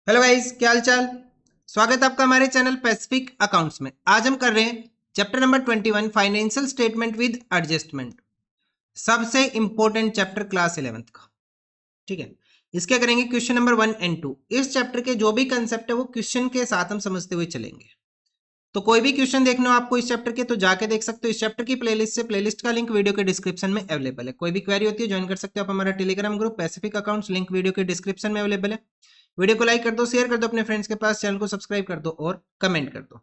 Hello guys, क्या हाल चाल। स्वागत है आपका हमारे चैनल पैसिफिक अकाउंट्स में। आज हम कर रहे हैं chapter number 21 financial statement with adjustment. सबसे इंपॉर्टेंट चैप्टर क्लास 11th का। ठीक है, इसके करेंगे क्वेश्चन नंबर 1 और 2। इस चैप्टर के जो भी कंसेप्ट है वो क्वेश्चन के साथ हम समझते हुए चलेंगे। तो कोई भी क्वेश्चन देखना हो आपको इस चैप्टर के तो जाके देख सकते हो इस चैप्टर की प्लेलिस्ट से। प्लेलिस्ट का लिंक वीडियो के डिस्क्रिप्शन में अवेलेबल है। कोई भी क्वेरी होती है ज्वाइन कर सकते हो आप हमारा Telegram group Pacific accounts, link video के डिस्क्रिप्शन में अवेलेबल है। वीडियो को लाइक कर दो, शेयर कर दो अपने फ्रेंड्स के पास, चैनल को सब्सक्राइब कर दो और कमेंट कर दो।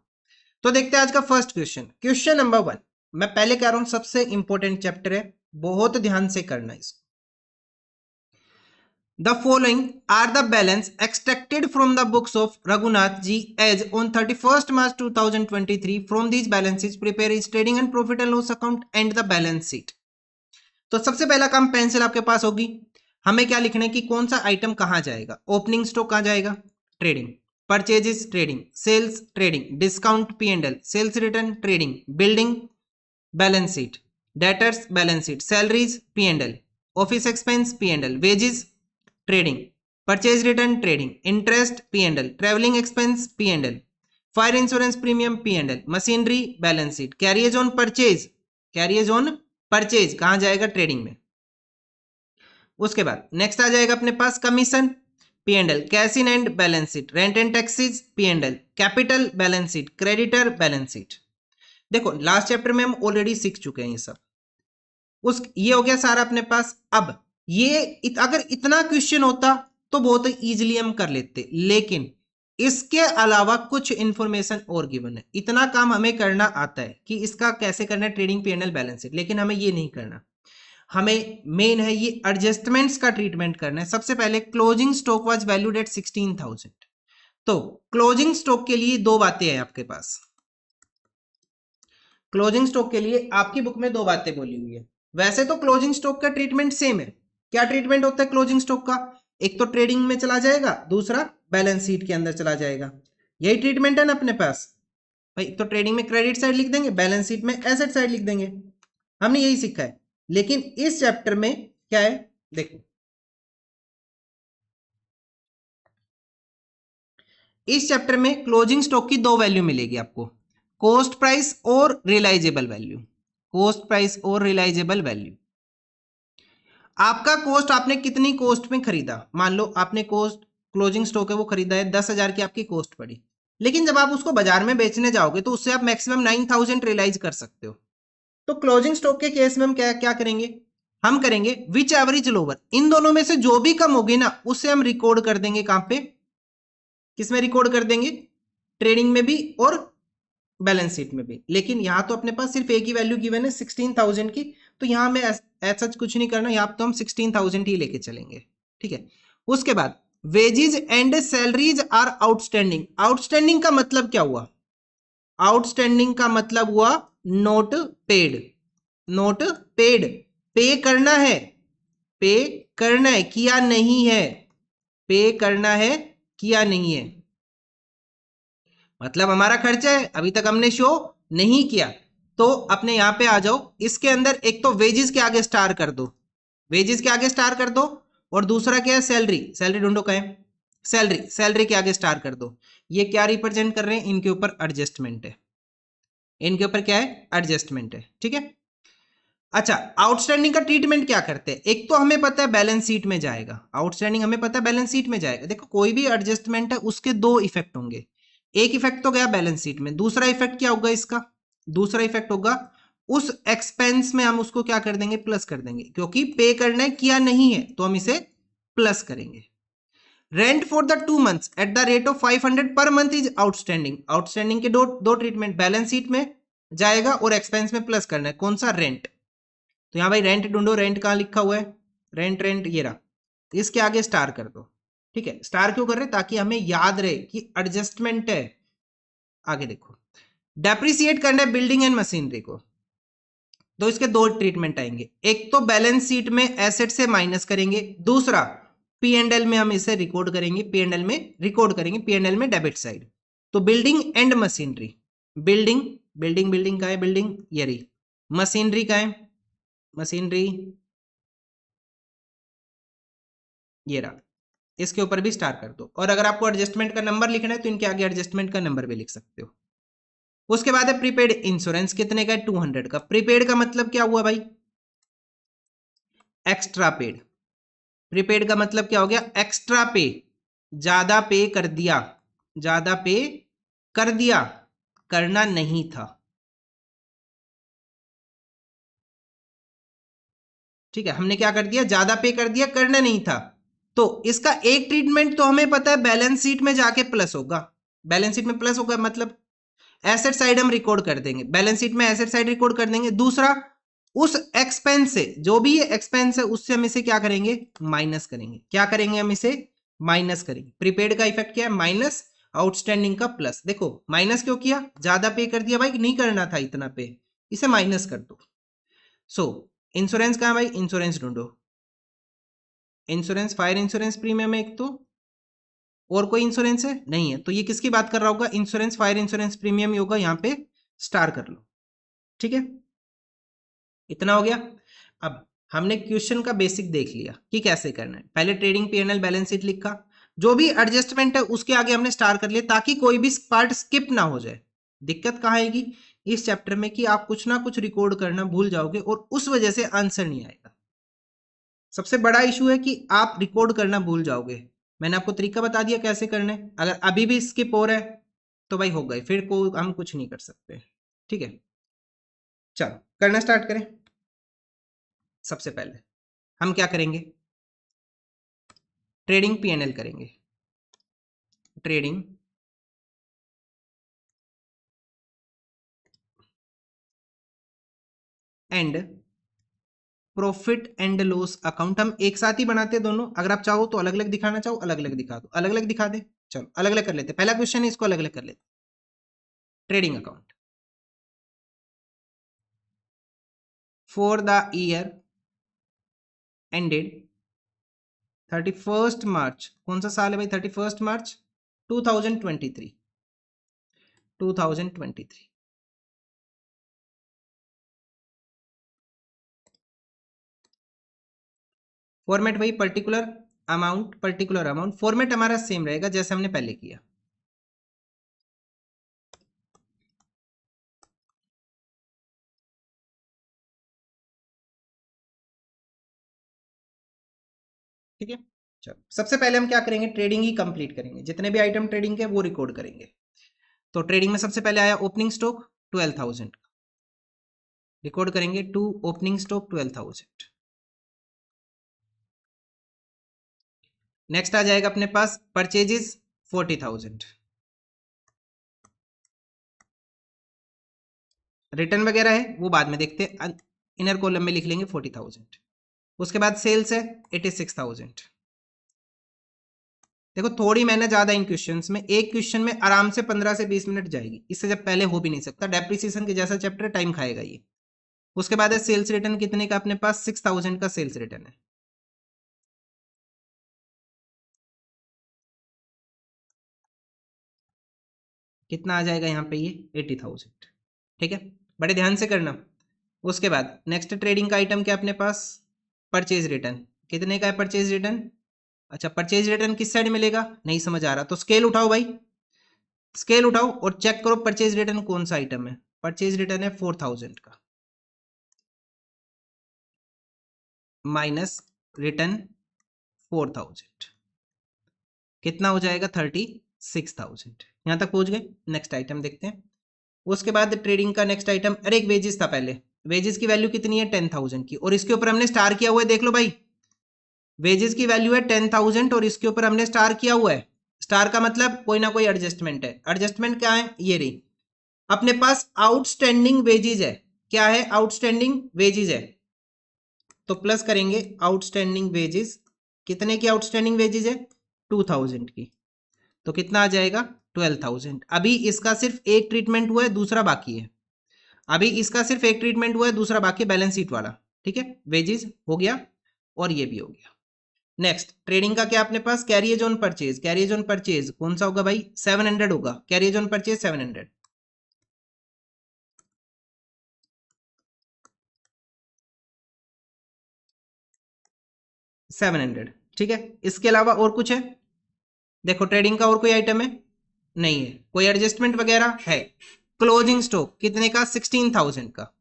तो देखते हैं आज का फर्स्ट क्वेश्चन। क्वेश्चन नंबर 1, मैं पहले कह रहा हूं सबसे इंपॉर्टेंट चैप्टर है, बहुत ध्यान से करना इसको। The following are the balance extracted from the books of Raghunath Ji as on 31st March 2023. From these balances, prepare his trading and profit and loss account and the balance sheet. तो सबसे पहला काम pencil आपके पास होगी। हमें क्या लिखना है कि कौन सा आइटम कहां जाएगा। ओपनिंग स्टॉक कहां जाएगा, trading. Purchases trading, sales trading, discount P&L, sales return trading, building balance sheet, debtors balance sheet, salaries P&L, office expense P&L, wages trading, purchase return trading, interest P&L, travelling expense P&L, fire insurance premium P&L, machinery balance sheet, carriage on purchase, carriage on purchase कहां जाएगा, trading में। उसके बाद next आ जाएगा अपने पास commission P&L, cash in and balance sheet, rent and taxes P&L, capital balance sheet, creditor balance sheet. देखो लास्ट चैप्टर में हम ऑलरेडी सीख चुके हैं ये सब। ये हो गया सारा अपने पास। अब अगर इतना क्वेश्चन होता तो बहुत इजीली हम कर लेते, लेकिन इसके अलावा कुछ इंफॉर्मेशन और गिवन है। इतना काम हमें करना आता है कि इसका कैसे करना है, ट्रेडिंग P&L बैलेंस शीट, लेकिन हमें ये नहीं करना। हमें मेन है ये एडजस्टमेंट्स का ट्रीटमेंट करना है। सबसे पहले closing stock was valued at 16,000। तो क्लोजिंग स्टॉक के लिए दो बातें हैं आपके पास। क्लोजिंग स्टॉक के लिए आपकी बुक में दो बातें बोली हुई है। वैसे तो क्लोजिंग स्टॉक का ट्रीटमेंट सेम है। क्या ट्रीटमेंट होता है क्लोजिंग स्टॉक का, एक तो ट्रेडिंग में चला जाएगा, दूसरा बैलेंस शीट के अंदर चला जाएगा। यही ट्रीटमेंट है ना अपने पास भाई। तो ट्रेडिंग में क्रेडिट साइड लिख देंगे, बैलेंस शीट में एसेट साइड लिख देंगे। हमने यही सीखा है। लेकिन इस चैप्टर में क्या है, देखो इस चैप्टर में क्लोजिंग स्टॉक की दो वैल्यू मिलेगी आपको, कॉस्ट प्राइस और रियलाइजेबल वैल्यू। कॉस्ट प्राइस और रियलाइजेबल वैल्यू। आपका कॉस्ट, आपने कितनी कॉस्ट में खरीदा। मान लो आपने कॉस्ट, क्लोजिंग स्टॉक है वो खरीदा है 10,000 की आपकी कॉस्ट पड़ी, लेकिन जब आप उसको बाजार में बेचने जाओगे तो उससे आप मैक्सिमम 9,000 रियलाइज कर सकते हो। तो क्लोजिंग स्टॉक के केस में हम क्या क्या करेंगे, हम करेंगे विच एवरेज लोअर। इन दोनों में से जो भी कम होगी ना उसे हम रिकॉर्ड कर देंगे। कहां पे, किसमें रिकॉर्ड कर देंगे, ट्रेडिंग में भी और बैलेंस शीट में भी। लेकिन यहां तो अपने पास सिर्फ एक ही वैल्यू गिवन है 16,000 की, तो यहां में ऐसा कुछ नहीं करना, यहां तो हम 16,000 ही लेके चलेंगे। ठीक है। उसके बाद wages and salaries are outstanding. Outstanding का मतलब क्या हुआ, आउटस्टैंडिंग का मतलब हुआ नोट पेड। नोट पेड, पे करना है, पे करना है, किया नहीं है, पे करना है, किया नहीं है। मतलब हमारा खर्चा है, अभी तक हमने शो नहीं किया। तो अपने यहां पे आ जाओ, इसके अंदर एक तो वेजेस के आगे स्टार कर दो, वेजेस के आगे स्टार कर दो। और दूसरा क्या है, सैलरी। सैलरी ढूंढो कहें, सैलरी, सैलरी के आगे स्टार कर दो। ये क्या रिप्रेजेंट कर रहे हैं, इनके ऊपर एडजस्टमेंट है। इनके ऊपर क्या है, एडजस्टमेंट है। ठीक है। अच्छा, आउटस्टैंडिंग का ट्रीटमेंट क्या करते हैं। एक तो हमें पता है बैलेंस शीट में जाएगा, आउटस्टैंडिंग हमें पता है बैलेंस शीट में जाएगा। देखो कोई भी एडजस्टमेंट है उसके दो इफेक्ट होंगे। एक इफेक्ट तो गया बैलेंस शीट में, दूसरा इफेक्ट क्या होगा इसका, दूसरा इफेक्ट होगा उस एक्सपेंस में हम उसको क्या कर देंगे, प्लस कर देंगे। क्योंकि पे करना है, किया नहीं है, तो हम इसे प्लस करेंगे। Rent for the 2 months at the rate of 500 per month is outstanding. Outstanding के दो दो ट्रीटमेंट, बैलेंस शीट में जाएगा और एक्सपेंस में प्लस करना है। कौन सा, रेंट। तो यहां भाई रेंट ढूंढो, रेंट कहां लिखा हुआ है, रेंट, रेंट ये रहा। इसके आगे स्टार कर दो। ठीक है, स्टार क्यों कर रहे हैं, ताकि हमें याद रहे कि एडजस्टमेंट है। आगे देखो, डेप्रिसिएट करना है बिल्डिंग एंड मशीनरी को। तो इसके दो ट्रीटमेंट आएंगे, एक तो बैलेंस शीट में एसेट से माइनस करेंगे, दूसरा P&L में हम इसे रिकॉर्ड करेंगे, P&L में रिकॉर्ड करेंगे, P&L में डेबिट साइड। तो building and machinery, building, building, building का है, बिल्डिंग ये रही। मशीनरी का है, मशीनरी ये रहा। इसके ऊपर भी स्टार कर दो, और अगर आपको एडजस्टमेंट का नंबर लिखना है तो इनके आगे एडजस्टमेंट का नंबर भी लिख सकते हो। उसके बाद है प्रीपेड इंश्योरेंस, कितने का है? 200 का। प्रीपेड का मतलब क्या हुआ भाई? Extra paid. प्रीपेड का मतलब क्या हो गया? एक्स्ट्रा पे, ज्यादा पे कर दिया, ज्यादा पे कर दिया, करना नहीं था। ठीक है, हमने क्या कर दिया? ज्यादा पे कर दिया, करना नहीं था। तो इसका एक ट्रीटमेंट तो हमें पता है, बैलेंस शीट में जाके प्लस होगा। बैलेंस शीट में प्लस होगा मतलब एसेट साइड हम रिकॉर्ड कर देंगे, बैलेंस शीट में एसेट साइड रिकॉर्ड कर देंगे। दूसरा, उस एक्सपेंस से, जो भी ये एक्सपेंस है उससे हम इसे क्या करेंगे? माइनस करेंगे। क्या करेंगे? हम इसे माइनस करेंगे। प्रीपेड का इफेक्ट क्या है? माइनस, आउटस्टैंडिंग का प्लस। देखो माइनस क्यों किया? ज्यादा पे कर दिया भाई, नहीं करना था इतना पे, इसे माइनस कर दो। सो इंश्योरेंस कहां भाई? इंश्योरेंस ढूंढो। इंश्योरेंस, फायर इंश्योरेंस प्रीमियम है एक तो, और कोई इंश्योरेंस है? नहीं है। तो ये किसकी बात कर रहा होगा? इंश्योरेंस, फायर इंश्योरेंस प्रीमियम ही होगा, यहां पे स्टार कर लो। ठीक है, इतना हो गया। अब हमने क्वेश्चन का बेसिक देख लिया कि कैसे करना है। पहले ट्रेडिंग पीएनएल बैलेंस शीट लिखा, जो भी एडजस्टमेंट है उसके आगे हमने स्टार कर लिया, ताकि कोई भी पार्ट स्किप ना हो जाए। दिक्कत कहाँ आएगी इस चैप्टर में? कि आप कुछ ना कुछ रिकॉर्ड करना भूल जाओगे और उस वजह से आंसर नहीं आएगा। सबसे बड़ा इशू है कि आप रिकॉर्ड करना भूल जाओगे। मैंने आपको तरीका बता दिया कैसे करना है। अगर अभी भी स्किप हो रहा है तो भाई हो गए, फिर को हम कुछ नहीं कर सकते। ठीक है, चलो करना स्टार्ट करें। सबसे पहले हम क्या करेंगे? ट्रेडिंग पीएनएल करेंगे। Trading and profit and loss account हम एक साथ ही बनाते हैं दोनों। अगर आप चाहो तो अलग अलग दिखाना चाहो, अलग अलग दिखा दो, अलग अलग दिखा दे। चलो अलग अलग कर लेते, पहला क्वेश्चन है इसको अलग अलग कर लेते। Trading account for the year ended 31 मार्च, कौन सा साल है भाई? 31 मार्च 2023। 2023 फॉर्मेट वही, particular amount, particular amount. Format हमारा सेम रहेगा जैसे हमने पहले किया। ठीक है, चलो सबसे पहले हम क्या करेंगे? ट्रेडिंग ही कंप्लीट करेंगे, जितने भी आइटम ट्रेडिंग के वो रिकॉर्ड करेंगे। तो ट्रेडिंग में सबसे पहले आया ओपनिंग स्टॉक 12,000, रिकॉर्ड करेंगे टू ओपनिंग स्टॉक 12,000। नेक्स्ट आ जाएगा अपने पास परचेजेस 40,000। रिटर्न वगैरह है वो बाद में देखते हैं, इनर कॉलम में लिख लेंगे 40,000। उसके बाद सेल्स है 86,000। देखो थोड़ी मेहनत ज्यादा इन क्वेश्चंस में, एक क्वेश्चन में आराम से 15 से 20 मिनट जाएगी, इससे जब पहले हो भी नहीं सकता। डेप्रिसिएशन के जैसा चैप्टर, टाइम खाएगा ये। उसके बाद है सेल्स रिटर्न, कितने का? अपने पास 6,000 का सेल्स रिटर्न है। कितना आ जाएगा यहाँ पे? ये 80,000। ठीक है, बड़े ध्यान से करना। उसके बाद नेक्स्ट ट्रेडिंग का आइटम क्या अपने पास? परचेज रिटर्न, कितने का है परचेज रिटर्न? अच्छा, परचेज रिटर्न किस साइड मिलेगा? नहीं समझ आ रहा तो स्केल उठाओ भाई, स्केल उठाओ और चेक करो परचेज रिटर्न कौन सा आइटम है। परचेज रिटर्न है 4,000 का, माइनस रिटर्न 4,000, कितना हो जाएगा? 36,000। यहां तक पहुंच गए। नेक्स्ट आइटम देखते हैं। उसके बाद ट्रेडिंग का नेक्स्ट आइटम, अरे एक वेजेस था पहले। वेजेस की वैल्यू कितनी है? 10,000 की, और इसके ऊपर हमने स्टार किया हुआ है, देख लो भाई। वेजेस की वैल्यू है 10,000 और इसके ऊपर हमने स्टार किया हुआ है। स्टार का मतलब कोई ना कोई एडजस्टमेंट है। एडजस्टमेंट क्या है? ये रही अपने पास आउटस्टैंडिंग वेजेज है। क्या है? आउटस्टैंडिंग वेजेज है। तो प्लस करेंगे आउटस्टैंडिंग वेजेस। कितने की आउटस्टैंडिंग वेजेज है? 2,000 की। तो कितना आ जाएगा? 12,000। अभी इसका सिर्फ एक ट्रीटमेंट हुआ है, दूसरा बाकी है। अभी इसका सिर्फ एक ट्रीटमेंट हुआ है, दूसरा बाकी, बैलेंस शीट वाला। ठीक है, वेजेस हो गया और ये भी हो गया। नेक्स्ट ट्रेडिंग का क्या अपने पास? Carriage on purchase. Carriage on purchase कौन सा होगा भाई? 700 होगा। Carriage on purchase 700। 700 ठीक है, इसके अलावा और कुछ है? देखो ट्रेडिंग का और कोई आइटम है? नहीं है। कोई एडजस्टमेंट वगैरह है? क्लोजिंग स्टॉक कितने का? 16,000 का।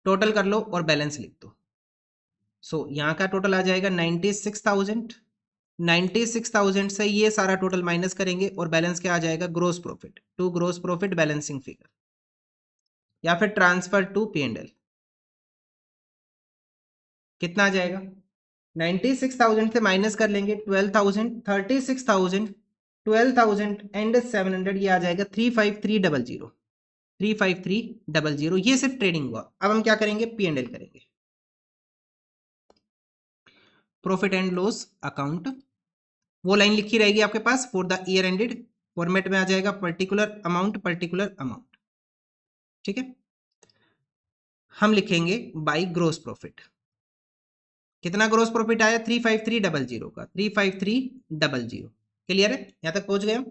टोटल कर लो और बैलेंस लिख दो। सो यहां का टोटल आ जाएगा 96,000। 96,000 से ये सारा टोटल माइनस करेंगे और बैलेंस क्या आ जाएगा? Gross profit. To gross profit balancing figure या फिर ट्रांसफर टू P&L कितना आ जाएगा? 96,000 से माइनस कर लेंगे 12,000, 36,000, 12,000 एंड 700, ये आ जाएगा 35300। 35300, ये सिर्फ ट्रेडिंग हुआ। अब हम क्या करेंगे? P&L करेंगे। प्रॉफिट एंड लॉस अकाउंट, वो लाइन लिखी रहेगी आपके पास for the year ended, format में आ जाएगा पर्टिकुलर अमाउंट, पर्टिकुलर अमाउंट। ठीक है, हम लिखेंगे बाई ग्रोस प्रॉफिट। कितना ग्रोस प्रॉफिट आया? 35300 का। 35300 क्लियर है? यहां तक पहुंच गए हम।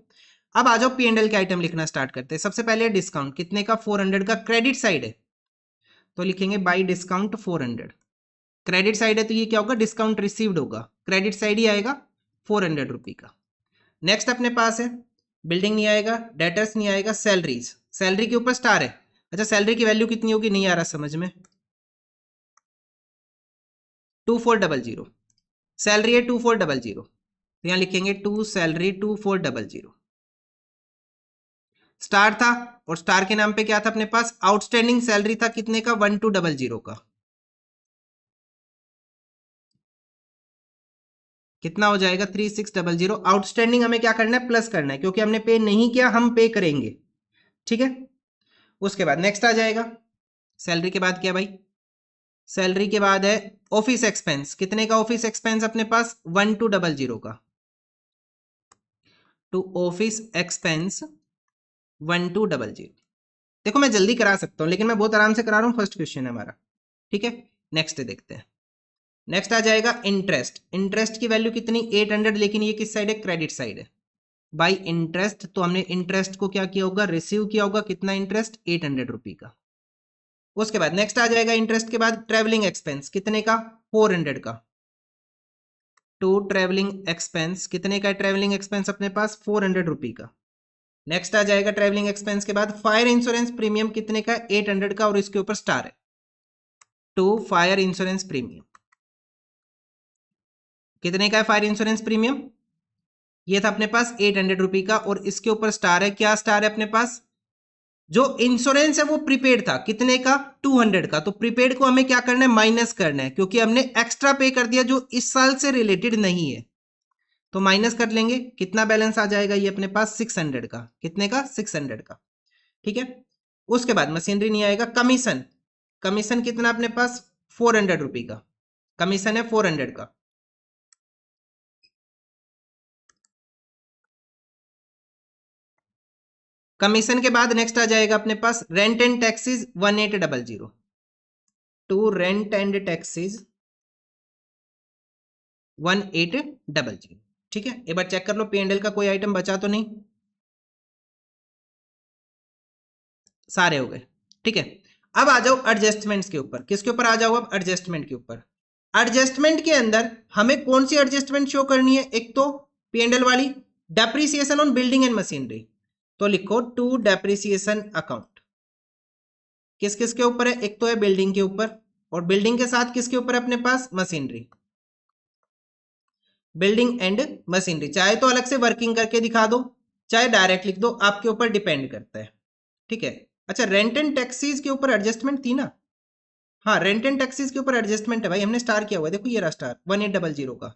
अब आ जाओ P&L के आइटम लिखना स्टार्ट करते हैं। सबसे पहले डिस्काउंट कितने का? 400 का। क्रेडिट साइड है तो लिखेंगे बाई डिस्काउंट 400। क्रेडिट साइड है तो ये क्या होगा? डिस्काउंट रिसीव्ड होगा, क्रेडिट साइड ही आएगा 400 रुपये का। नेक्स्ट अपने पास है बिल्डिंग नहीं आएगा, डेटर्स नहीं आएगा, सैलरीज। सैलरी के ऊपर स्टार है। अच्छा सैलरी की वैल्यू कितनी होगी? नहीं आ रहा समझ में। 2400 सैलरी है 2400, तो यहां लिखेंगे टू सैलरी 2400। स्टार था और स्टार के नाम पे क्या था अपने पास? आउटस्टैंडिंग सैलरी था कितने का? 1200 का। कितना हो जाएगा? 3600। आउटस्टैंडिंग हमें क्या करना है? प्लस करना है, क्योंकि हमने पे नहीं किया, हम पे करेंगे। ठीक है, उसके बाद नेक्स्ट आ जाएगा सैलरी के बाद क्या भाई? सैलरी के बाद है ऑफिस एक्सपेंस। कितने का ऑफिस एक्सपेंस अपने पास? 1200 का। To office expense 1200। देखो मैं जल्दी करा सकता हूं लेकिन मैं बहुत आराम से करा रहा हूं, फर्स्ट क्वेश्चन है हमारा। ठीक है, नेक्स्ट देखते हैं। नेक्स्ट आ जाएगा इंटरेस्ट। इंटरेस्ट की वैल्यू कितनी? 800, लेकिन ये किस साइड है? क्रेडिट साइड है। बाई इंटरेस्ट, तो हमने इंटरेस्ट को क्या किया होगा? रिसीव किया होगा। कितना इंटरेस्ट? 800 रुपये का। उसके बाद नेक्स्ट आ जाएगा इंटरेस्ट के बाद ट्रेवलिंग एक्सपेंस। कितने का? 400 का। टू ट्रेवलिंग एक्सपेंस कितने का है? ट्रेवलिंग एक्सपेंस अपने पास 400 रुपये का। नेक्स्ट आ जाएगा ट्रेवलिंग एक्सपेंस के बाद फायर इंश्योरेंस प्रीमियम। कितने का? 800 का, और इसके ऊपर स्टार है। टू फायर इंश्योरेंस प्रीमियम कितने का है? फायर इंश्योरेंस प्रीमियम ये था अपने पास 800 रुपये का, और इसके ऊपर स्टार है। क्या स्टार है अपने पास? जो इंश्योरेंस है वो प्रीपेड था। कितने का? 200 का। तो प्रीपेड को हमें क्या करना है? माइनस करना है, क्योंकि हमने एक्स्ट्रा पे कर दिया जो इस साल से रिलेटेड नहीं है, तो माइनस कर लेंगे। कितना बैलेंस आ जाएगा ये अपने पास? 600 का। कितने का? 600 का। ठीक है, उसके बाद मशीनरी नहीं आएगा। कमीशन, कमीशन कितना अपने पास? 400 रुपये का। कमीशन है 400 का। कमीशन के बाद नेक्स्ट आ जाएगा अपने पास rent and taxes 1800। To rent and taxes 1800। ठीक है, एक बार चेक कर लो P&L का कोई आइटम बचा तो नहीं? सारे हो गए। ठीक है, अब आ जाओ एडजस्टमेंट्स के ऊपर। किसके ऊपर आ जाओ? अब एडजस्टमेंट के ऊपर। एडजस्टमेंट के अंदर हमें कौन सी एडजस्टमेंट शो करनी है? एक तो P&L वाली depreciation on building and machinery, तो लिखो टू डेप्रिसिएशन अकाउंट। किस किस के ऊपर है? एक तो है बिल्डिंग के ऊपर, और बिल्डिंग के साथ किसके ऊपर है अपने पास? मशीनरी। बिल्डिंग एंड मशीनरी चाहे तो अलग से वर्किंग करके दिखा दो, चाहे डायरेक्ट लिख दो, आपके ऊपर डिपेंड करता है। ठीक है, अच्छा रेंट एंड टैक्सीज के ऊपर एडजस्टमेंट थी ना? हाँ, रेंट एंड टैक्सीज के ऊपर एडजस्टमेंट है भाई, हमने स्टार किया हुआ है। देखो ये रहा स्टार 1800 का।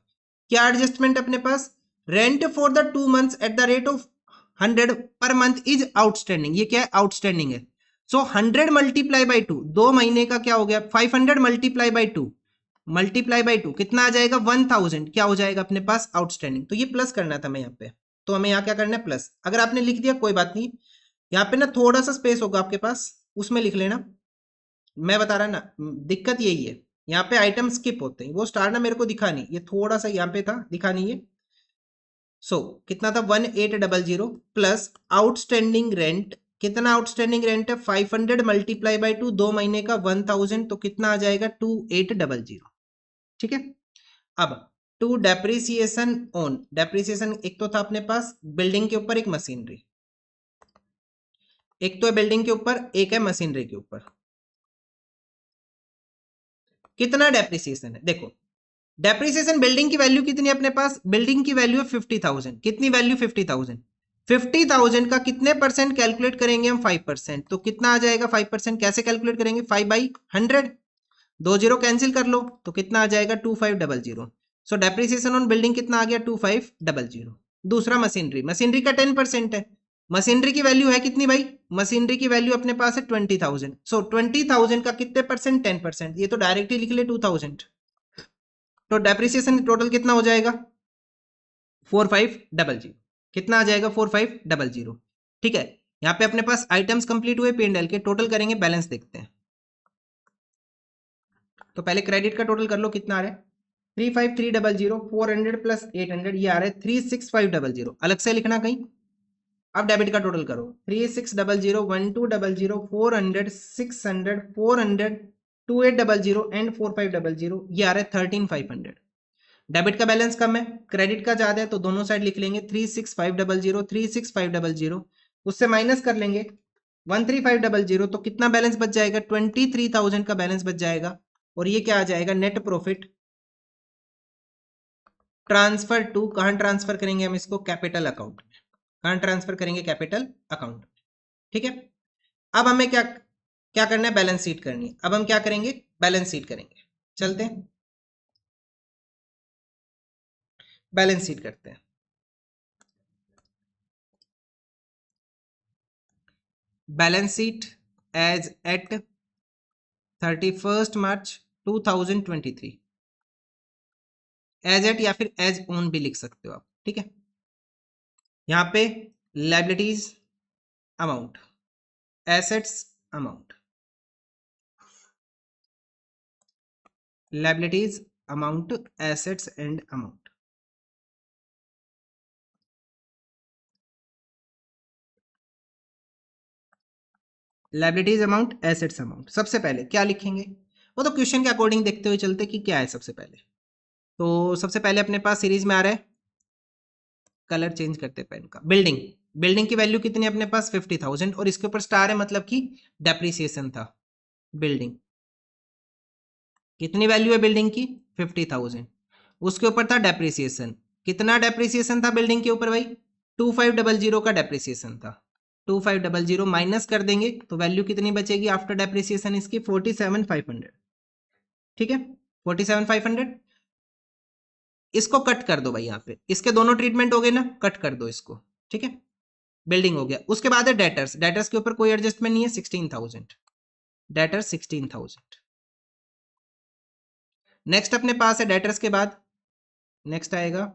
क्या एडजस्टमेंट अपने पास? Rent for the 2 months at the rate of 100 per month is outstanding. ये क्या है? आउटस्टैंडिंग है। सो 100 मल्टीप्लाई बाई 2, 2 महीने का क्या हो गया? 500 मल्टीप्लाई बाई 2, मल्टीप्लाई बाई 2 कितना आ जाएगा? 1000। क्या हो जाएगा अपने पास? आउटस्टैंडिंग। तो ये प्लस करना था हमें यहाँ पे, तो हमें यहाँ क्या करना है? प्लस। अगर आपने लिख दिया कोई बात नहीं, यहाँ पे ना थोड़ा सा स्पेस होगा आपके पास, उसमें लिख लेना। मैं बता रहा ना, दिक्कत यही है, यहाँ पे आइटम स्किप होते हैं। वो स्टार ना मेरे को दिखा नहीं, ये थोड़ा सा यहाँ पे था, दिखा नहीं है। सो कितना था? 1800 प्लस आउटस्टैंडिंग रेंट कितना आउटस्टैंडिंग रेंट है 500 मल्टीप्लाई बाई 2, 2 महीने का 1000, तो कितना आ जाएगा 2800। ठीक है। अब टू डेप्रिसिएशन ऑन, डेप्रिसिएशन एक तो था अपने पास बिल्डिंग के ऊपर, एक मशीनरी, एक तो है बिल्डिंग के ऊपर, एक है मशीनरी के ऊपर। कितना डेप्रिसिएशन है देखो, डेप्रिसिएशन बिल्डिंग की वैल्यू कितनी है अपने पास, बिल्डिंग की वैल्यू है 50,000, कितनी वैल्यू 50,000, 50,000 का कितने परसेंट कैलकुलेट करेंगे हम 5%, तो कितना आ जाएगा 5%, कैसे कैलकुलेट करेंगे 5/100, 2 जीरो कैंसिल कर लो तो कितना आ जाएगा 2500। सो डेप्रिसिएशन ऑन बिल्डिंग कितना आ गया 2500। दूसरा मशीनरी, मशीनरी का 10% है, मशीनरी की वैल्यू है कितनी भाई, मशीनरी की वैल्यू अपने पास है 20,000, सो 20,000 का कितने परसेंट 10%, ये तो डायरेक्टली लिख ले 2,000, तो डेप्रिसिएशन टोटल कितना हो जाएगा 4500, कितना आ जाएगा 4500। ठीक है, यहाँ पे अपने पास आइटम्स कंप्लीट हुए P&L के, टोटल करेंगे, बैलेंस देखते हैं। तो पहले क्रेडिट का टोटल कर लो, कितना आ रहा है 35,300, 400 प्लस 800, ये आ रहा है 36,500, अलग से लिखना कहीं। अब डेबिट का टोटल करो, 3600, 1200, 400, 600, 400, 2800 एंड 4500, ये आ रहा है 13,500। डेबिट का बैलेंस कम है, क्रेडिट का ज्यादा है, तो दोनों साइड लिख लेंगे 36,500, 36,500, उससे माइनस कर लेंगे 13,500, तो कितना बैलेंस बच जाएगा 23,000 का बैलेंस बच जाएगा। और ये क्या आ जाएगा नेट प्रॉफिट ट्रांसफर टू, कहां ट्रांसफर करेंगे हम इसको, कैपिटल अकाउंट में, कहां ट्रांसफर करेंगे कैपिटल अकाउंट में। ठीक है, अब हमें क्या क्या करना है, बैलेंस शीट करनी है। अब हम क्या करेंगे, बैलेंस शीट करेंगे, चलते हैं बैलेंस शीट करते हैं। बैलेंस शीट एज एट 31 मार्च 2023, एज एट या फिर एज ऑन भी लिख सकते हो आप। ठीक है, यहां पे liabilities amount, assets amount, liabilities amount, assets and amount. Liabilities amount, assets amount, सबसे पहले क्या लिखेंगे, वो तो क्वेश्चन के अकॉर्डिंग देखते हुए चलते कि क्या है सबसे पहले। तो सबसे पहले अपने पास सीरीज में आ रहा है, कलर चेंज करते हैं पेन का, बिल्डिंग, बिल्डिंग की वैल्यू कितनी है अपने पास 50,000, और इसके ऊपर स्टार है मतलब कि डेप्रिसिएशन था। बिल्डिंग कितनी वैल्यू है बिल्डिंग की 50,000, उसके ऊपर था डेप्रिसिएशन, कितना डेप्रिसिएशन था बिल्डिंग के ऊपर भाई 2500 का डेप्रिसिएशन था। 2500 माइनस कर देंगे तो वैल्यू कितनी बचेगी आफ्टर डेप्रिसिएशन इसकी 47,500। ठीक है, 47,500, इसको कट कर दो भाई, यहाँ पे इसके दोनों ट्रीटमेंट हो गए ना, कट कर दो इसको। ठीक है, बिल्डिंग हो गया। उसके बाद है डेटर्स, डेटर्स के ऊपर कोई एडजस्टमेंट नहीं है 16,000, डेटर 16,000। नेक्स्ट अपने पास है डेटर्स के बाद नेक्स्ट आएगा,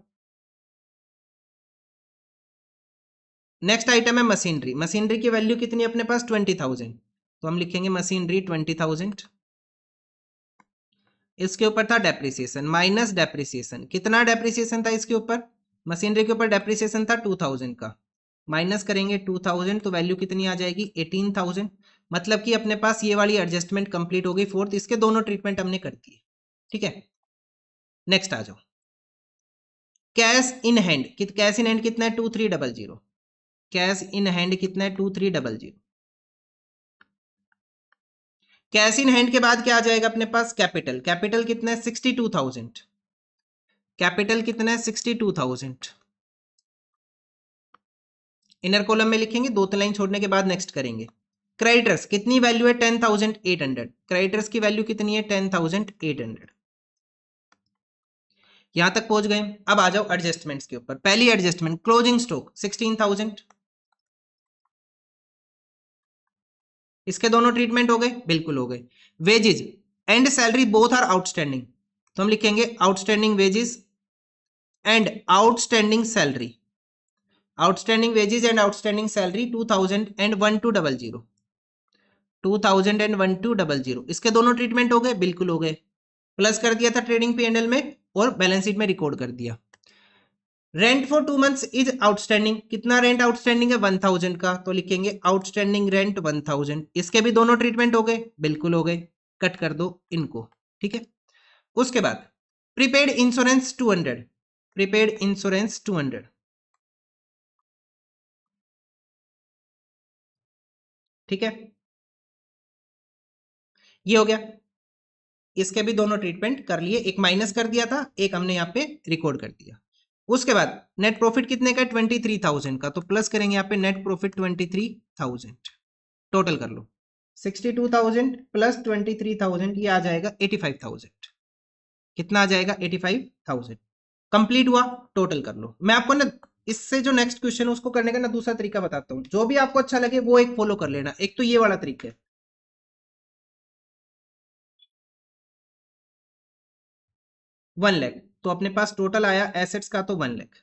नेक्स्ट आइटम है मशीनरी, मशीनरी की वैल्यू कितनी है अपने पास 20,000, तो हम लिखेंगे मशीनरी 20,000। इसके ऊपर था डेप्रिसिएशन माइनस डेप्रिसिएशन, कितना डेप्रिसिएशन था इसके ऊपर, मशीनरी के ऊपर डेप्रिसिएशन था 2,000 का, माइनस करेंगे 2,000 तो वैल्यू कितनी आ जाएगी 18,000। मतलब कि अपने पास ये वाली एडजस्टमेंट कंप्लीट हो गई फोर्थ, इसके दोनों ट्रीटमेंट हमने कर दिए। ठीक है, नेक्स्ट आ जाओ, cash in hand, cash in hand कितना है 2300, कैश इन हैंड कितना है 2300। कैश इन हैंड के बाद क्या आ जाएगा अपने पास कैपिटल, कैपिटल कितना है 62,000, कैपिटल कितना है 62,000। इनर कॉलम में लिखेंगे, दो तीन लाइन छोड़ने के बाद नेक्स्ट करेंगे। क्रेडिटर्स कितनी वैल्यू है 10,800, क्रेडिटर्स की वैल्यू कितनी है 10,800। यहां तक पहुंच गए। अब आ जाओ एडजस्टमेंट्स के ऊपर, पहली एडजस्टमेंट क्लोजिंग स्टॉक 16,000, इसके दोनों ट्रीटमेंट हो गए, बिल्कुल हो गए। Wages and salary both are outstanding, तो हम लिखेंगे outstanding wages and outstanding salary, outstanding wages and outstanding salary 2,000 and 1200, इसके दोनों ट्रीटमेंट हो गए, बिल्कुल हो गए। प्लस कर दिया था ट्रेडिंग P&L में और बैलेंस शीट में रिकॉर्ड कर दिया। Rent for 2 months is outstanding, कितना रेंट आउटस्टैंडिंग है 1000 का, तो लिखेंगे आउटस्टैंडिंग रेंट 1000। इसके भी दोनों ट्रीटमेंट हो गए, बिल्कुल हो गए, कट कर दो इनको, ठीक है। उसके बाद प्रीपेड इंश्योरेंस 200, प्रीपेड इंश्योरेंस 200, ठीक है, ये हो गया। इसके भी दोनों ट्रीटमेंट कर लिए, एक माइनस कर दिया था, एक हमने यहाँ पे रिकॉर्ड कर दिया। उसके बाद नेट प्रॉफिट कितने का, 23,000 का, तो प्लस करेंगे यहाँ पे नेट प्रॉफिट 23,000, टोटल कर लो 62,000 प्लस 23,000, ये आ जाएगा 85,000। कितना आ जाएगा 85,000। कंप्लीट हुआ, टोटल कर लो। मैं आपको ना इससे जो नेक्स्ट क्वेश्चन है उसको करने का ना दूसरा तरीका बताता हूँ, जो भी आपको अच्छा लगे वो एक फॉलो कर लेना। एक तो ये वाला तरीका है, 1 लाख, तो अपने पास टोटल आया एसेट्स का तो 1 लाख,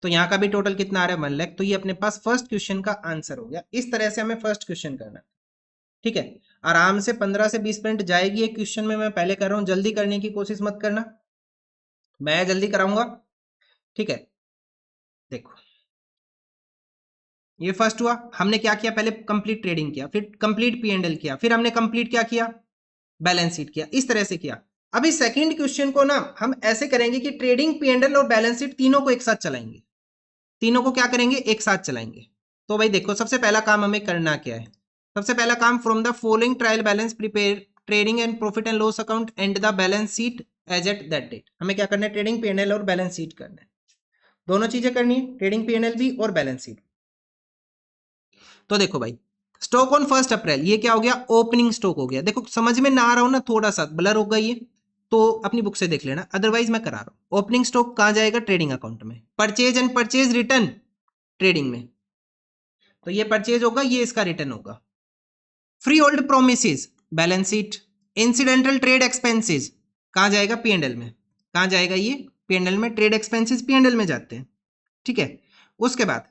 तो यहाँ का भी टोटल कितना आ रहा है 1 लाख, तो ये अपने पास फर्स्ट क्वेश्चन का आंसर हो गया। इस तरह से हमें फर्स्ट क्वेश्चन करना है, ठीक है। आराम से 15 से 20 मिनट जाएगी एक क्वेश्चन में, मैं पहले कर रहा हूँ, जल्दी करने की कोशिश मत करना, मैं जल्दी कराऊंगा, ठीक है। देखो ये फर्स्ट हुआ, हमने क्या किया, पहले कंप्लीट ट्रेडिंग किया, फिर कंप्लीट पी एंड एल किया, फिर हमने कंप्लीट क्या किया, बैलेंस शीट किया, इस तरह से किया। अभी सेकंड क्वेश्चन को ना हम ऐसे करेंगे कि ट्रेडिंग पी एंड एल और बैलेंस शीट तीनों को एक साथ चलाएंगे, तीनों को क्या करेंगे, एक साथ चलाएंगे। तो भाई देखो सबसे पहला काम हमें करना क्या है, सबसे पहला काम, from the following trial balance prepare trading and profit and loss account and the balance sheet as at that date. हमें क्या करना है, ट्रेडिंग पी एंड एल और बैलेंस शीट करना है, दोनों चीजें करनी है, ट्रेडिंग पी एंड एल भी और बैलेंस शीट। तो देखो भाई स्टॉक ऑन 1 अप्रैल, ये क्या हो गया, ओपनिंग स्टॉक हो गया। देखो समझ में ना आ रहा हो ना, थोड़ा सा ब्लर होगा ये, तो अपनी बुक से देख लेना, अदरवाइज मैं करा रहा हूं। ओपनिंग स्टॉक कहां जाएगा, ट्रेडिंग अकाउंट में। Purchase and purchase return trading में, तो ये परचेज होगा, ये इसका रिटर्न होगा। Free hold promises balance sheet. Incidental trade expenses कहां जाएगा, पी एंड एल में। कहां जाएगा ये, पी एंड एल में, trade expenses P and L में जाते हैं, ठीक है। उसके बाद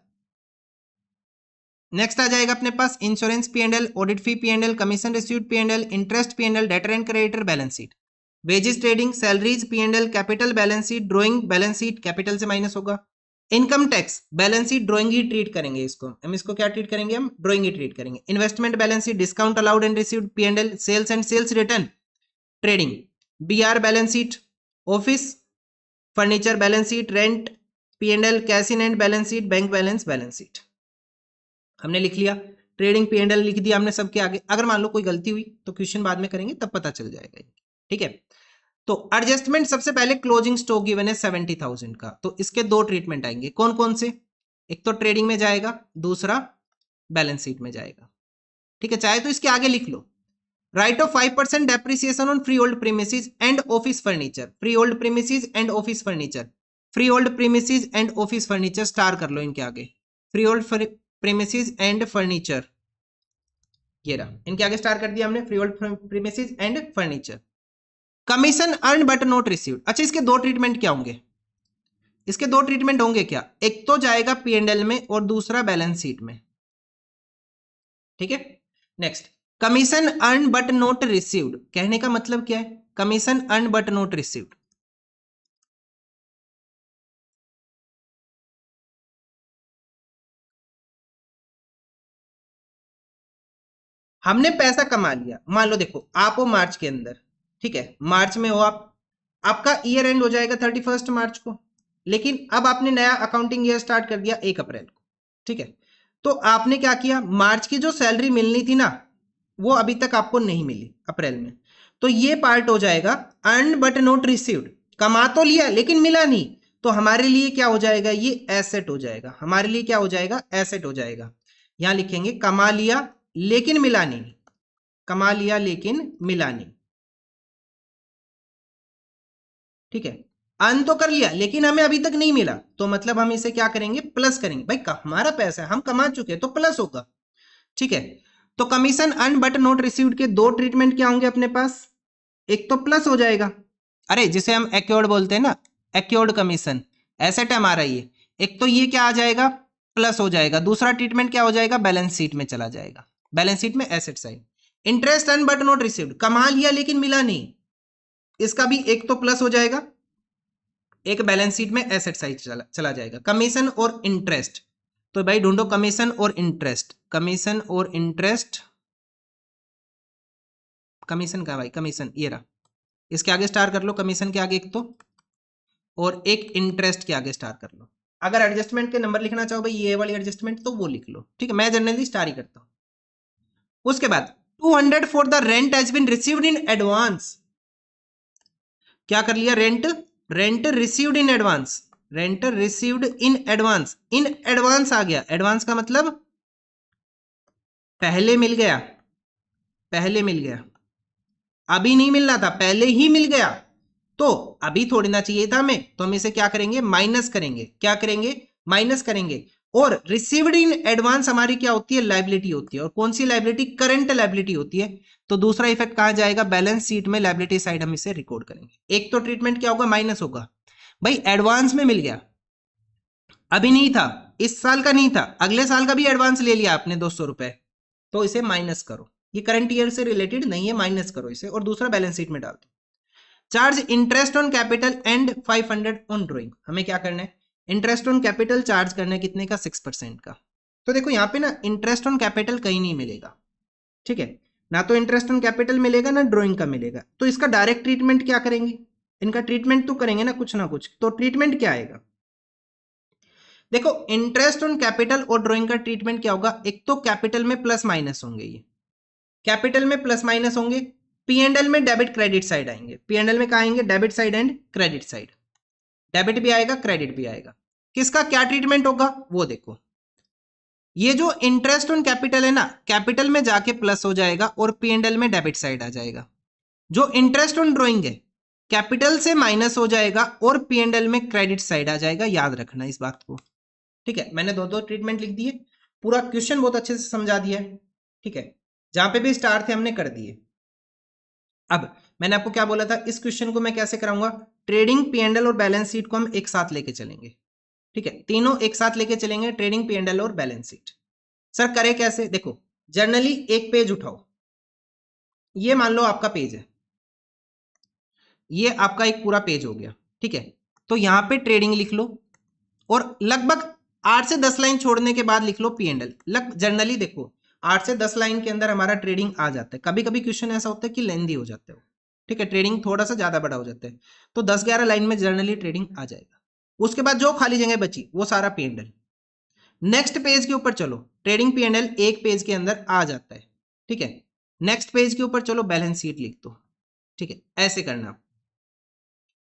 नेक्स्ट आ जाएगा अपने पास insurance P and L, audit fee P and L, commission received P and L, interest P and L, debtor and creditor balance sheet, wages trading, salaries P and L, capital balance sheet, drawing balance sheet capital से minus होगा, income tax balance sheet drawing ही treat करेंगे इसको हम, इसको क्या treat करेंगे, हम ड्रॉइंग ही ट्रीट करेंगे। Investment balance sheet, discount allowed and received P and L, sales and sales return trading, B R balance sheet, office furniture balance sheet, rent P and L, cash in and balance sheet, bank balance balance sheet. हमने लिख लिया, trading P and L लिख दिया हमने सबके आगे। अगर मान लो कोई गलती हुई तो क्वेश्चन बाद में करेंगे, तब पता चल जाएगा, ठीक है। तो एडजस्टमेंट सबसे पहले क्लोजिंग स्टॉक गिवन है 70,000 का, तो इसके दो ट्रीटमेंट आएंगे, कौन कौन से, एक तो ट्रेडिंग में जाएगा, दूसरा बैलेंस शीट में जाएगा, ठीक है। चाहे तो इसके आगे लिख लो, write off 5% depreciation on free hold premises and office furniture, free hold premises and office furniture, free hold premises and office furniture star कर लो इनके आगे, free hold premises and furniture, ये रहा, इनके आगे स्टार कर दिया हमने, free hold premises and furniture. Commission earn but not received, अच्छा इसके दो ट्रीटमेंट क्या होंगे, इसके दो ट्रीटमेंट होंगे क्या, एक तो जाएगा पी एंड एल में और दूसरा बैलेंस शीट में, ठीक है। Next, commission earn but not received, कहने का मतलब क्या है, commission earn but not received, हमने पैसा कमा लिया, मान लो देखो आप हो मार्च के अंदर, ठीक है, मार्च में हो आप, आपका ईयर एंड हो जाएगा 31 मार्च को, लेकिन अब आपने नया अकाउंटिंग ईयर स्टार्ट कर दिया 1 अप्रैल को, ठीक है। तो आपने क्या किया, मार्च की जो सैलरी मिलनी थी ना, वो अभी तक आपको नहीं मिली अप्रैल में, तो ये पार्ट हो जाएगा अर्न बट नॉट रिसीव्ड, कमा तो लिया लेकिन मिला नहीं, तो हमारे लिए क्या हो जाएगा, ये एसेट हो जाएगा, हमारे लिए क्या हो जाएगा, एसेट हो जाएगा। यहां लिखेंगे कमा लिया लेकिन मिला नहीं, कमा लिया लेकिन मिला नहीं, ठीक है। अर्न तो कर लिया लेकिन हमें अभी तक नहीं मिला, तो मतलब हम इसे क्या करेंगे, प्लस करेंगे, भाई हमारा पैसा है, हम कमा चुके हैं तो प्लस होगा, ठीक है। तो commission earn but not received के दो ट्रीटमेंट क्या होंगे अपने पास, एक तो प्लस हो जाएगा, अरे जिसे हम एक्योर्ड बोलते हैं ना, एक्योर्ड कमीशन, एसेट है हमारा ये, एक तो ये क्या आ जाएगा, प्लस हो जाएगा, दूसरा ट्रीटमेंट क्या हो जाएगा, बैलेंस शीट में चला जाएगा, बैलेंस शीट में asset side. Interest earn but not received, कमा लिया लेकिन मिला नहीं, इसका भी एक तो प्लस हो जाएगा, एक बैलेंस शीट में एसेट साइड चला जाएगा। कमीशन और इंटरेस्ट, तो भाई ढूंढो कमीशन और इंटरेस्ट, कमीशन और इंटरेस्ट, कमीशन का भाई, कमीशन ये रहा, इसके आगे स्टार कर लो, कमीशन के आगे एक तो, और एक इंटरेस्ट के आगे स्टार कर लो। अगर एडजस्टमेंट के नंबर लिखना चाहो भाई ये वाली एडजस्टमेंट तो वो लिख लो, ठीक है, मैं जनरली स्टार ही करता हूं। उसके बाद 200 for the rent has been received in advance, क्या कर लिया, rent, rent received in advance, rent received in advance, in advance आ गया, एडवांस का मतलब पहले मिल गया, पहले मिल गया, अभी नहीं मिलना था, पहले ही मिल गया, तो अभी थोड़ी ना चाहिए था हमें, तो हम इसे क्या करेंगे, माइनस करेंगे, क्या करेंगे, माइनस करेंगे। और रिसीव्ड इन एडवांस हमारी क्या होती है, लायबिलिटी होती है, और कौन सी लायबिलिटी, करंट लायबिलिटी होती है। तो दूसरा इफेक्ट कहां जाएगा, बैलेंस शीट में लायबिलिटी साइड हम इसे रिकॉर्ड करेंगे। एक तो ट्रीटमेंट क्या होगा, माइनस होगा, भाई एडवांस में मिल गया, अभी नहीं था, इस साल का नहीं था, अगले साल का भी एडवांस ले लिया आपने 200 रुपए, तो इसे माइनस करो, ये करंट ईयर से रिलेटेड नहीं है, माइनस करो इसे, और दूसरा बैलेंस शीट में डाल दो। Charge interest on capital and 500 on drawing, हमें क्या करना है, इंटरेस्ट ऑन कैपिटल चार्ज करना है, कितने का, 6% का। तो देखो यहाँ पे ना इंटरेस्ट ऑन कैपिटल कहीं नहीं मिलेगा, ठीक है, ना तो इंटरेस्ट ऑन कैपिटल मिलेगा ना ड्रॉइंग का मिलेगा, तो इसका डायरेक्ट ट्रीटमेंट क्या करेंगे, इनका ट्रीटमेंट तो करेंगे ना कुछ, तो ट्रीटमेंट क्या आएगा, देखो इंटरेस्ट ऑन कैपिटल और ड्रॉइंग का ट्रीटमेंट क्या होगा, एक तो कैपिटल में प्लस माइनस होंगे, ये कैपिटल में प्लस माइनस होंगे, पी&एल में डेबिट क्रेडिट साइड आएंगे, पी&एल में कहा आएंगे, debit side and credit side, debit भी आएगा क्रेडिट भी आएगा। किसका क्या ट्रीटमेंट होगा वो देखो, ये जो इंटरेस्ट ऑन कैपिटल है ना, कैपिटल में जाके प्लस हो जाएगा और पी&एल में डेबिट साइड आ जाएगा। जो इंटरेस्ट ऑन ड्रॉइंग है कैपिटल से माइनस हो जाएगा और पी&एल में क्रेडिट साइड आ जाएगा, याद रखना इस बात को, ठीक है। मैंने दो ट्रीटमेंट लिख दिए, पूरा क्वेश्चन बहुत अच्छे से समझा दिया है, ठीक है, जहां पे भी स्टार थे हमने कर दिए। अब मैंने आपको क्या बोला था, इस क्वेश्चन को मैं कैसे कराऊंगा, ट्रेडिंग, पी&एल और बैलेंस शीट को हम एक साथ लेके चलेंगे, ठीक है, तीनों एक साथ लेके चलेंगे, ट्रेडिंग, पी&एल और बैलेंस शीट। सर करे कैसे, देखो जनरली एक पेज उठाओ, ये मान लो आपका पेज है, ये आपका एक पूरा पेज हो गया, ठीक है, तो यहां पे ट्रेडिंग लिख लो और लगभग 8 से 10 लाइन छोड़ने के बाद लिख लो पी&एल। जनरली देखो 8 से 10 लाइन के अंदर हमारा ट्रेडिंग आ जाता है, कभी कभी क्वेश्चन ऐसा होता है कि लेंदी हो जाता है, ठीक है, ट्रेडिंग थोड़ा सा ज्यादा बड़ा हो जाता है, तो 10-11 लाइन में जनरली ट्रेडिंग आ जाएगा। उसके बाद जो खाली जगह बची वो सारा पी&एल। नेक्स्ट पेज के ऊपर चलो, ट्रेडिंग पी&एल एक पेज के अंदर आ जाता है, ठीक है, नेक्स्ट पेज के ऊपर चलो बैलेंस शीट लिख दो, ठीक है, ऐसे करना,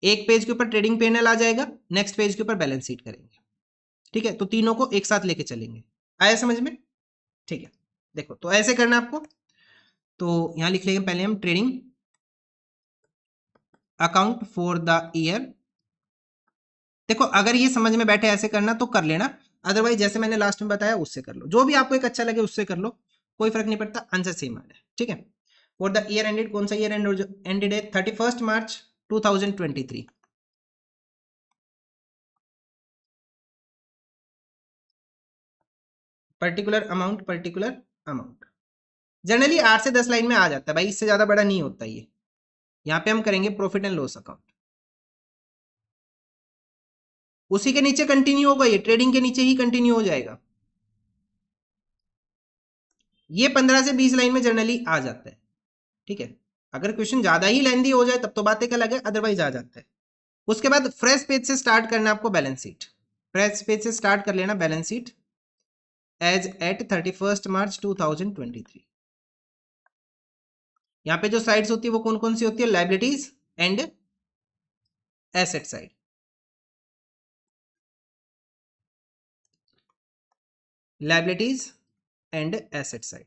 एक पेज के ऊपर ट्रेडिंग पी&एल आ जाएगा, नेक्स्ट पेज के ऊपर बैलेंस शीट करेंगे, ठीक है, तो तीनों को एक साथ लेके चलेंगे, आया समझ में, ठीक है। देखो तो ऐसे करना आपको, तो यहां लिख लेंगे पहले हम trading account for the year. देखो अगर ये समझ में बैठे ऐसे करना तो कर लेना, अदरवाइज जैसे मैंने लास्ट में बताया उससे कर लो, जो भी आपको एक अच्छा लगे उससे कर लो, कोई फर्क नहीं पड़ता, आंसर सेम आ रहा है, ठीक है। फॉर द ईयर एंडेड, कौन सा ईयर एंडेड है, 31 मार्च 2023। पर्टिकुलर अमाउंट जनरली 8 से 10 लाइन में आ जाता है भाई, इससे ज्यादा बड़ा नहीं होता ये। यहां पे हम करेंगे प्रॉफिट एंड लॉस अकाउंट, उसी के नीचे कंटिन्यू होगा, ये ट्रेडिंग के नीचे ही कंटिन्यू हो जाएगा, ये 15 से 20 लाइन में जनरली आ जाता है, ठीक है। अगर क्वेश्चन ज्यादा ही लेंदी हो जाए तब तो बात एक अलग है, अदरवाइज आ जाता है। उसके बाद फ्रेश पेज से स्टार्ट करना आपको बैलेंस शीट, फ्रेश पेज से स्टार्ट कर लेना बैलेंस शीट एज एट 31 मार्च 2023। यहां पे जो साइड्स होती है वो कौन कौन सी होती है, liabilities and asset side, liabilities and asset side,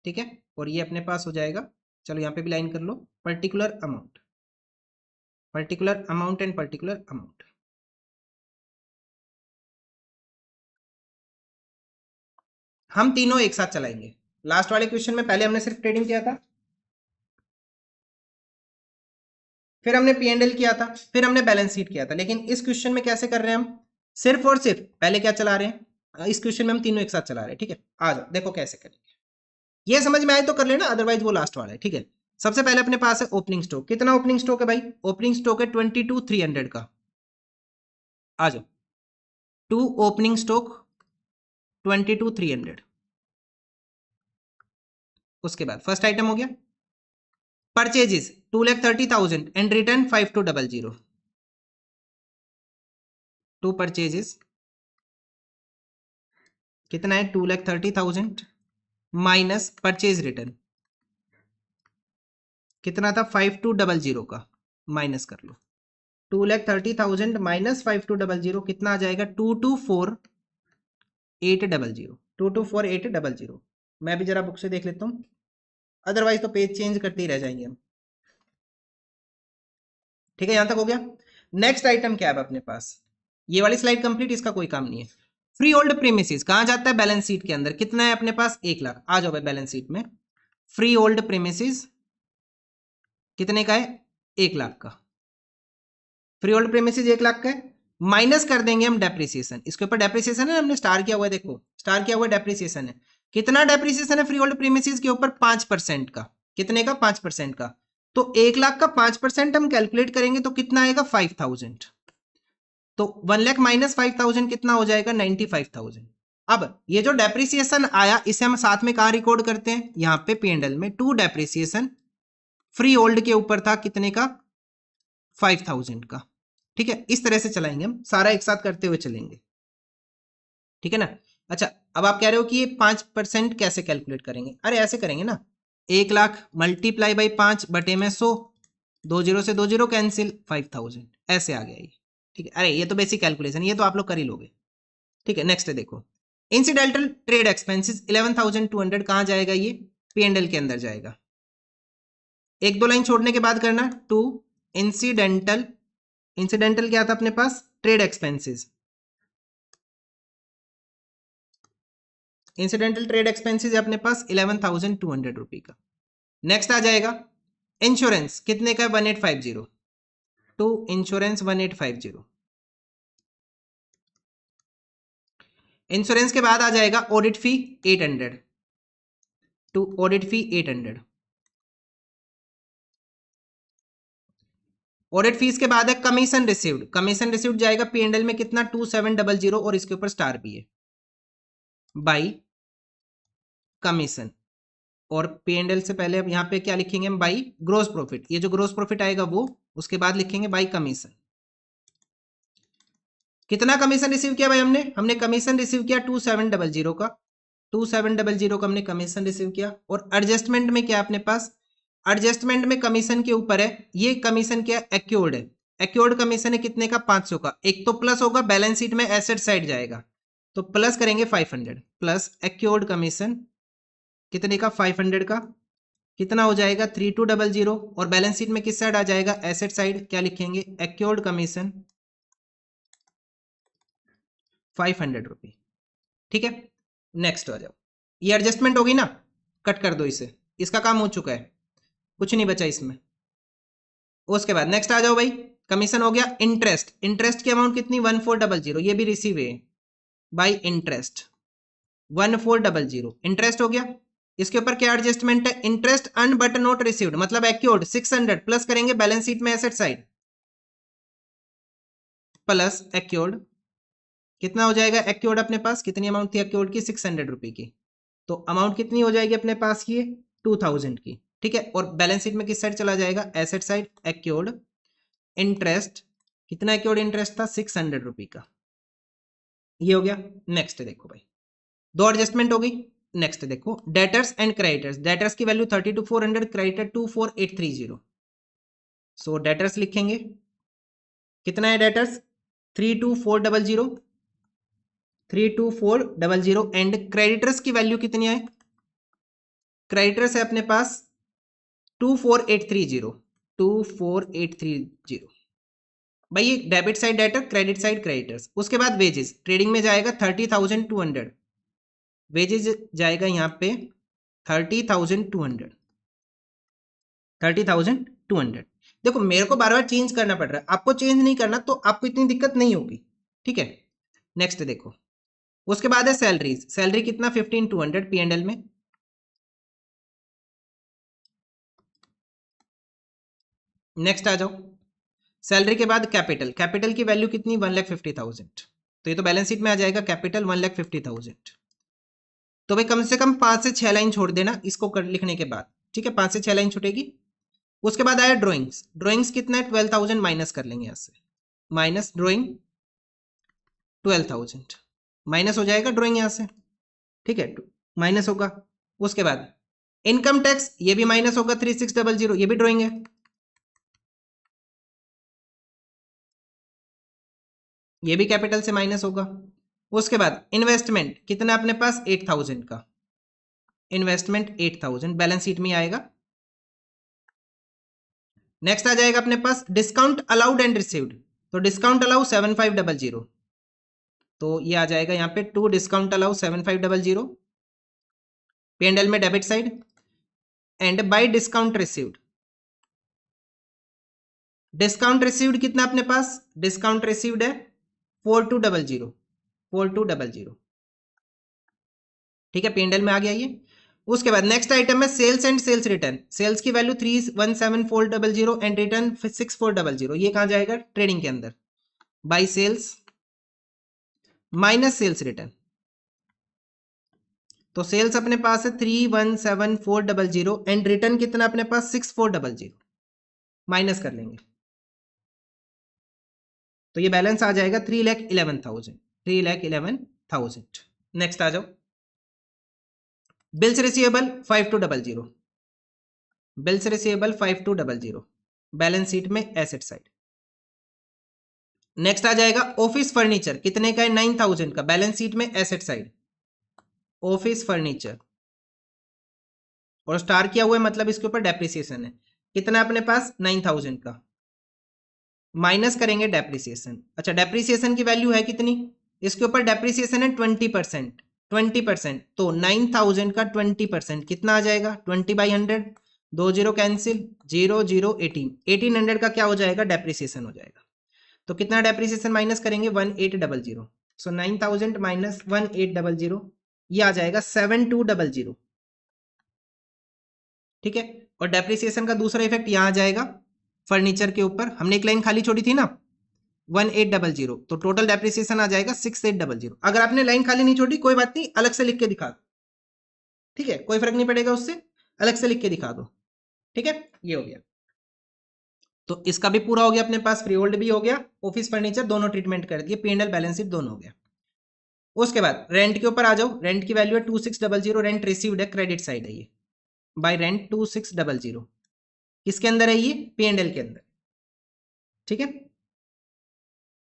ठीक है, और ये अपने पास हो जाएगा। चलो यहां पे भी लाइन कर लो, particular amount and particular amount. हम तीनों एक साथ चलाएंगे, लास्ट वाले क्वेश्चन में पहले हमने सिर्फ ट्रेडिंग किया था, फिर हमने पी&एल किया था, फिर हमने बैलेंस शीट किया था, लेकिन इस क्वेश्चन में कैसे कर रहे हैं हम, सिर्फ और सिर्फ पहले क्या चला रहे हैं, इस क्वेश्चन में हम तीनों एक साथ चला रहे हैं, ठीक है। आ जाओ देखो कैसे करेंगे, ये समझ में आए तो कर लेना, अदरवाइज वो लास्ट वाला है, ठीक है। सबसे पहले अपने पास है ओपनिंग स्टॉक। कितना ओपनिंग स्टॉक है भाई? ओपनिंग स्टॉक है 22,300 का। आ जाओ, टू ओपनिंग स्टॉक 22,300। उसके बाद फर्स्ट आइटम हो गया purchases 2,30,000 and return 5200। To purchases कितना है? 2,30,000 माइनस परचेज रिटर्न कितना था? 5200 का, माइनस कर लो। 2,30,000 माइनस 5200 कितना आ जाएगा? 224,800। 224,800। मैं भी जरा बुक से देख लेता हूँ, अदरवाइज तो पेज चेंज करते ही रह जाएंगे हम। ठीक है, यहां तक हो गया। नेक्स्ट आइटम क्या है अपने पास? ये वाली स्लाइड कंप्लीट, इसका कोई काम नहीं है। फ्री होल्ड प्रीमिसेस कहां जाता है? बैलेंस शीट के अंदर। कितना है अपने पास? 1,00,000। आ जाओ भाई बैलेंस शीट में। फ्री होल्ड प्रीमिसेस कितने का है? 1,00,000 का। फ्री होल्ड प्रीमिसेस 1,00,000 का है, माइनस कर देंगे हम डेप्रिसिएशन। इसके ऊपर डेप्रिसिएशन है, हमने स्टार किया हुआ है, देखो स्टार किया हुआ डेप्रिसिएशन है। कितना डेप्रिसिएशन है फ्री होल्ड प्रीमिसेस के ऊपर? 5% का। कितने का? 5% का। तो 1,00,000 का 5% हम कैलकुलेट करेंगे तो कितना आएगा? 5,000। तो 1,00,000 माइनस 5,000 कितना हो जाएगा? 95,000। अब ये जो डेप्रिसिएशन आया इसे हम साथ में कहां रिकॉर्ड करते हैं? यहां पे P&L में। टू डेप्रिसिएशन फ्री होल्ड के ऊपर था कितने का? 5,000 का। ठीक है, इस तरह से चलाएंगे हम, सारा एक साथ करते हुए चलेंगे। ठीक है ना? अच्छा, अब आप कह रहे हो कि ये 5% कैसे कैलकुलेट करेंगे? अरे ऐसे करेंगे ना, 1,00,000 मल्टीप्लाई बाई 5 बटे में 100, 2 जीरो से 2 जीरो कैंसिल, 5,000 ऐसे आ गया ये। ठीक है, अरे ये तो बेसिक कैलकुलेशन, ये तो आप लोग कर ही लोगे। ठीक है, नेक्स्ट देखो, इंसिडेंटल ट्रेड एक्सपेंसेस 11,200 कहां जाएगा? ये P&L के अंदर जाएगा। एक दो लाइन छोड़ने के बाद करना। टू इंसिडेंटल, इंसिडेंटल क्या था अपने पास? Trade expenses. Incidental trade expenses है अपने पास 11,200 रुपए का। नेक्स्ट आ जाएगा इंश्योरेंस, कितने का? 1850। To insurance 1850। इंश्योरेंस के बाद आ जाएगा audit fee 800। To audit fee 800। Audit fees के बाद है कमीशन रिसीव्ड। कमीशन रिसीव्ड जाएगा P&L में कितना? 2700 और इसके ऊपर स्टार भी है, बाई कमीशन। और P&L से पहले अब यहाँ पे क्या लिखेंगे हम? By gross profit. ये जो ग्रोस प्रॉफिट आएगा वो, उसके बाद लिखेंगे बाई कमीशन। कितना कमीशन रिसीव किया भाई हमने? हमने कमीशन रिसीव किया 2700 का। 2700 का हमने कमीशन रिसीव किया। और एडजस्टमेंट में क्या अपने पास? एडजस्टमेंट में कमीशन के ऊपर है, ये कमीशन क्या? एक्योर्ड है। एक्योर्ड कमीशन है कितने का? 500 का। एक तो प्लस होगा, बैलेंस शीट में एसेट साइड जाएगा, तो प्लस करेंगे 500 प्लस एक्योर्ड कमीशन कितने का? 500 का। कितना हो जाएगा? 3200। और बैलेंस शीट में किस साइड आ जाएगा? Asset side. क्या लिखेंगे? एक्योर्ड कमीशन 500 रुपये। ठीक है, नेक्स्ट आ जाओ। ये एडजस्टमेंट होगी ना, कट कर दो इसे, इसका काम हो चुका है, कुछ नहीं बचा इसमें। उसके बाद नेक्स्ट आ जाओ भाई, कमीशन हो गया। इंटरेस्ट, इंटरेस्ट की अमाउंट कितनी? 1400, ये भी रिसीव है बाई इंटरेस्ट 1400। इंटरेस्ट हो गया। इसके ऊपर क्या एडजस्टमेंट है? Interest earn but not received, मतलब एक्योर्ड 600 प्लस करेंगे बैलेंस शीट में एसेट साइड, प्लस एक्योर्ड कितना हो जाएगा? एक्योर्ड अपने पास कितनी अमाउंट थी एक्योर्ड की? 600 रुपए की। तो अमाउंट कितनी हो जाएगी अपने पास की? 2000 की। ठीक है, और बैलेंस शीट में किस साइड चला जाएगा? Asset side. एक्योर्ड इंटरेस्ट कितना? एक्योर्ड इंटरेस्ट था 600 रुपए का। ये हो गया। नेक्स्ट देखो भाई, दो एडजस्टमेंट हो गई। नेक्स्ट देखो डेटर्स एंड क्रेडिटर्स। डेटर्स की वैल्यू 32,400, क्रेडिटर 24,830। सो डेटर्स लिखेंगे, कितना है डेटर्स? 32,400, 32,400। एंड क्रेडिटर्स की वैल्यू कितनी है? क्रेडिटर्स है अपने पास 24,830, 24,830। भाई ये debit side debtor, credit side creditors. उसके बाद वेजेस, ट्रेडिंग में जाएगा 30,200। वेजेस जाएगा यहाँ पे 30,200, 30,200। देखो मेरे को बार बार चेंज करना पड़ रहा है, आपको चेंज नहीं करना तो आपको इतनी दिक्कत नहीं होगी। ठीक है, नेक्स्ट देखो। उसके बाद है सैलरीज। सैलरी कितना? 15,200 P&L में। नेक्स्ट आ जाओ, सैलरी के बाद कैपिटल, कैपिटल की वैल्यू कितनी 1,50,000, तो ये तो बैलेंस शीट में आ जाएगा कैपिटल 1,50,000। तो भाई कम से कम 5 से 6 लाइन छोड़ देना इसको लिखने के बाद, ठीक है, 5 से 6 लाइन छूटेगी। उसके बाद आया ड्राइंग्स, ड्राइंग्स कितना है 12,000 माइनस कर लेंगे यहाँ से, माइनस ड्राइंग 12,000 माइनस हो जाएगा ड्राइंग यहाँ से, ठीक है, माइनस होगा। उसके बाद इनकम टैक्स ये भी माइनस होगा 3600, ये भी ड्राइंग है, ये भी कैपिटल से माइनस होगा। उसके बाद इन्वेस्टमेंट कितना अपने पास 8,000 का, इन्वेस्टमेंट 8,000 बैलेंस शीट में आएगा। नेक्स्ट आ जाएगा अपने पास डिस्काउंट अलाउड एंड रिसीव्ड, तो डिस्काउंट अलाउ 7500, तो ये आ जाएगा यहाँ पे टू डिस्काउंट अलाउ 7500 P&L में debit side, and bye discount received, discount received कितना अपने पास, डिस्काउंट रिसीव्ड है 4200, ठीक है, P&L में आ गया ये। उसके बाद नेक्स्ट आइटम है sales and sales return, sales की वैल्यू 317400 एंड रिटर्न 6400, ये कहां जाएगा ट्रेडिंग के अंदर, by sales minus sales return, तो सेल्स अपने पास है 317400 एंड रिटर्न कितना अपने पास 6400, माइनस कर लेंगे तो ये बैलेंस आ जाएगा 3,11,000। नेक्स्ट आ जाओ, bills receivable 5200, bills receivable 5200 balance sheet में एसेट साइड। नेक्स्ट आ जाएगा ऑफिस फर्नीचर, कितने का है 9,000 का, बैलेंस शीट में एसेट साइड, ऑफिस फर्नीचर, और स्टार किया हुआ है मतलब इसके ऊपर डेप्रिसिएशन है, कितना अपने पास 9,000 का, माइनस करेंगे डेप्रिसिएशन। अच्छा डेप्रिसिएशन की वैल्यू है कितनी, इसके ऊपर डेप्रिसिएशन है 20%, 20%, तो 9,000 का 20% कितना आ जाएगा 20/100, 2 0 कैंसिल, 0 0 18, 1800 का क्या हो जाएगा डेप्रिसिएशन हो जाएगा, तो कितना डेप्रिसिएशन माइनस करेंगे 1800, सो 9,000 माइनस 1800, ये आ जाएगा 7200, ठीक है। और डेप्रिसिएशन का दूसरा इफेक्ट यहां आ जाएगा फर्नीचर के ऊपर, हमने एक लाइन खाली छोड़ी थी ना 1800, तो टोटल डेप्रिसिएशन आ जाएगा 6800। अगर आपने लाइन खाली नहीं छोड़ी कोई बात नहीं, अलग से लिख के दिखा दो, ठीक है, कोई फर्क नहीं पड़ेगा उससे, अलग से लिख के दिखा दो, ठीक है, ये हो गया। तो इसका भी पूरा हो गया अपने पास, फ्री होल्ड भी हो गया, ऑफिस फर्नीचर दोनों ट्रीटमेंट कर दिए, P&L बैलेंस शीट दोनों हो गया। उसके बाद रेंट के ऊपर आ जाओ, रेंट की वैल्यू है 2600, रेंट रिसीव्ड है, क्रेडिट साइड है ये, बाय रेंट 2600, किसके अंदर है ये P&L के अंदर, ठीक है,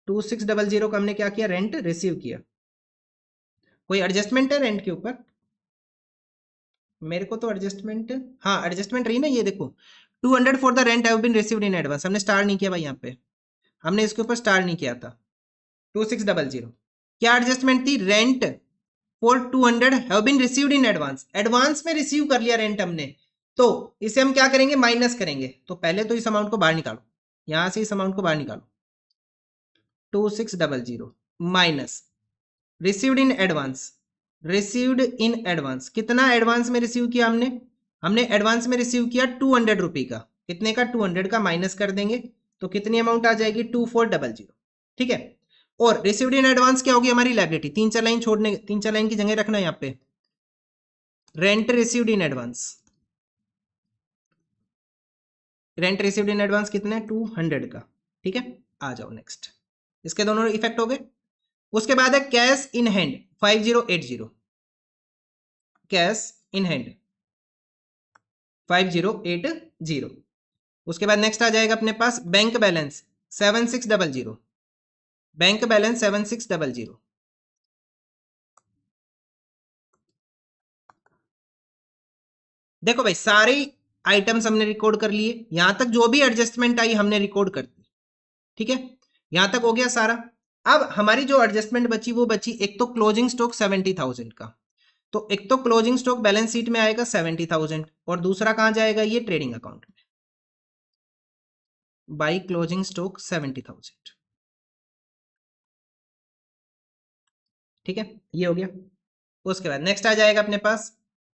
2600 का हमने क्या किया रेंट रिसीव किया। कोई एडजस्टमेंट है रेंट के ऊपर, मेरे को तो एडजस्टमेंट, हाँ एडजस्टमेंट रही ना, ये देखो 200 for the rent have been received in advance, हमने स्टार नहीं किया भाई, यहाँ पे हमने इसके ऊपर स्टार नहीं किया था, 2600 क्या एडजस्टमेंट थी, rent for 200 have been received in advance, advance में रिसीव कर लिया रेंट हमने, तो इसे हम क्या करेंगे माइनस करेंगे, तो पहले तो इस अमाउंट को बाहर निकालो, यहां से इस अमाउंट को बाहर निकालो, 2600 minus received in advance, received in advance कितना एडवांस में रिसीव किया हमने, हमने एडवांस में रिसीव किया 200 रुपए का, कितने का 200 का माइनस कर देंगे, तो कितनी अमाउंट आ जाएगी 2400, ठीक है। और रिसीव्ड इन एडवांस क्या होगी हमारी लायबिलिटी, 3 4 लाइन छोड़ने, 3 4 लाइन की जगह रखना यहाँ पे, rent received in advance, rent received in advance कितना है 200 का, ठीक है। आ जाओ नेक्स्ट, इसके दोनों इफेक्ट हो गए। उसके बाद है cash in hand 5080, cash in hand 5080। उसके बाद नेक्स्ट आ जाएगा अपने पास बैंक बैलेंस 7600, बैंक बैलेंस 7600, देखो भाई सारे आइटम्स हमने रिकॉर्ड कर लिए, यहां तक जो भी एडजस्टमेंट आई हमने रिकॉर्ड कर दी, ठीक है, यहां तक हो गया सारा। अब हमारी जो एडजस्टमेंट बची वो बची एक तो क्लोजिंग स्टॉक 70,000 का, तो एक तो क्लोजिंग स्टॉक बैलेंस शीट में आएगा 70,000, और दूसरा कहां जाएगा ये ट्रेडिंग अकाउंट में, बाई क्लोजिंग स्टॉक 70,000, ठीक है, ये हो गया। उसके बाद नेक्स्ट आ जाएगा अपने पास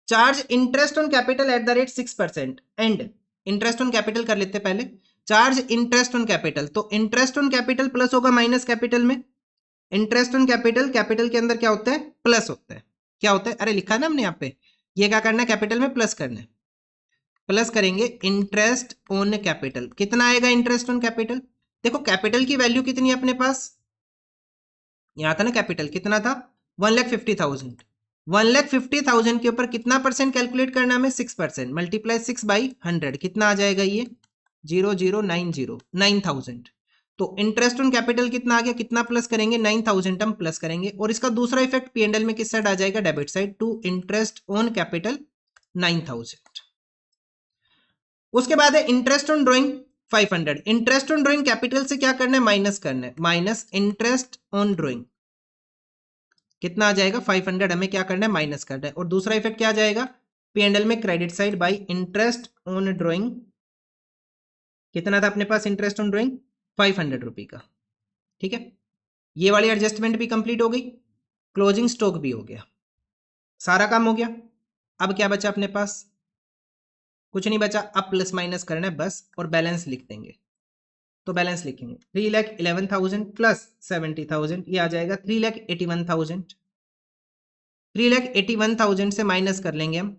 charge interest on capital at the rate 6%, and interest on capital कर लेते पहले, चार्ज इंटरेस्ट ऑन कैपिटल, तो इंटरेस्ट ऑन कैपिटल प्लस होगा माइनस कैपिटल में, इंटरेस्ट ऑन कैपिटल, कैपिटल के अंदर क्या होता है, प्लस होता है, क्या होता है, अरे लिखा है ना हमने यहाँ पे, ये क्या करना है, कैपिटल में प्लस करना है, प्लस करेंगे इंटरेस्ट ऑन कैपिटल, कितना आएगा इंटरेस्ट ऑन कैपिटल, देखो कैपिटल की वैल्यू कितनी है अपने पास, यहां था ना कैपिटल कितना था 1,50,000, 1,50,000 के ऊपर कितना परसेंट कैलकुलेट करना हमें 6%, मल्टीप्लाई 6/100 कितना आ जाएगा ये 0,090,9,000, तो इंटरेस्ट ऑन कैपिटल कितना आ गया, कितना प्लस करेंगे 9,000 हम प्लस करेंगे, और इसका दूसरा इफेक्ट पीएनएल में किस साइड आ जाएगा, debit side, to interest on capital 9,000। उसके बाद है interest on drawing 500, interest on drawing capital से क्या करना है, माइनस करना है, माइनस इंटरेस्ट ऑन ड्राइंग कितना आ जाएगा 500, हमें क्या करना है, माइनस करना है, और दूसरा इफेक्ट क्या आ जाएगा पीएनएल में credit side by interest on drawing, कितना था अपने पास इंटरेस्ट ऑन ड्राइंग 500 रुपए का, ठीक है, ये वाली एडजस्टमेंट भी कंप्लीट हो गई, क्लोजिंग स्टॉक भी हो गया, सारा काम हो गया। अब क्या बचा अपने पास, कुछ नहीं बचा, अब प्लस माइनस करना है बस, और बैलेंस लिख देंगे, तो बैलेंस लिखेंगे 3,11,000 प्लस 70,000, ये आ जाएगा 3,81,000, 3,81,000 से माइनस कर लेंगे हम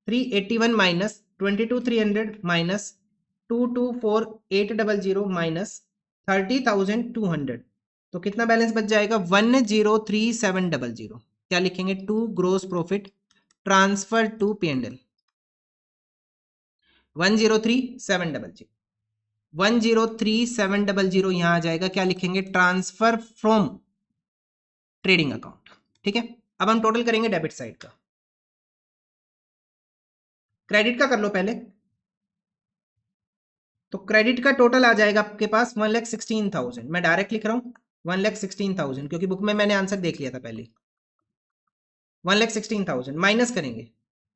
381 माइनस 22,300 माइनस 224,800 माइनस 30,200, तो कितना बैलेंस बच जाएगा 1,03,700, क्या लिखेंगे, to gross profit transfer to PNL 1,03,700, 1,03,700 यहां आ जाएगा, क्या लिखेंगे, ट्रांसफर फ्रॉम ट्रेडिंग अकाउंट, ठीक है। अब हम टोटल करेंगे डेबिट साइड का, क्रेडिट का कर लो पहले, तो क्रेडिट का टोटल आ जाएगा आपके पास 1,16,000, मैं डायरेक्ट लिख रहा हूं 1,16,000 क्योंकि बुक में मैंने आंसर देख लिया था पहले, 1,16,000 माइनस करेंगे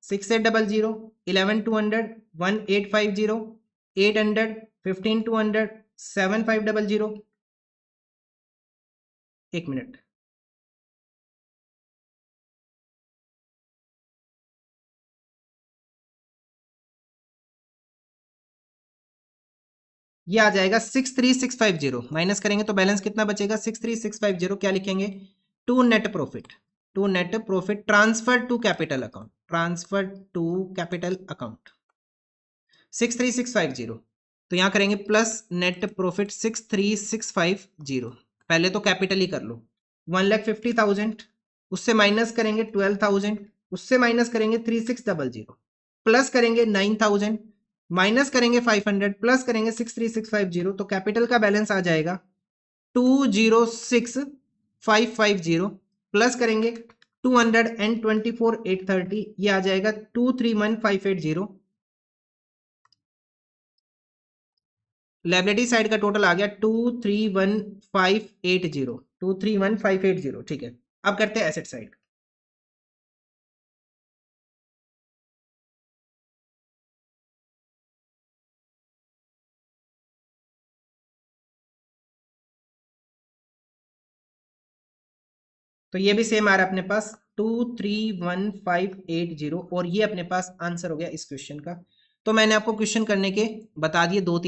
6,800 11,200 1,850 800 15,200 7,500, एक मिनट, ये आ जाएगा 6,3,650, माइनस करेंगे तो बैलेंस कितना बचेगा 6,3,650, क्या लिखेंगे, to net profit, to net profit transfer to capital account, transfer to capital account 6,3,650, तो यहां करेंगे प्लस नेट प्रॉफिट 6,3,650, पहले तो कैपिटल ही कर लो 1,50,000, उससे माइनस करेंगे 12,000, उससे माइनस करेंगे 3,600, प्लस करेंगे 9,000, माइनस करेंगे 500, प्लस करेंगे 6,3,650, तो कैपिटल का बैलेंस आ जाएगा 206,550, प्लस करेंगे 224,830, ये आ जाएगा 231,580, लायबिलिटी साइड का टोटल आ गया 231,580, 231,580, ठीक है। अब करते हैं एसेट साइड, तो ये भी सेम आ रहा है अपने पास 231,580, और ये अपने पास आंसर हो गया इस क्वेश्चन का। तो मैंने आपको क्वेश्चन करने के बता दिए, दो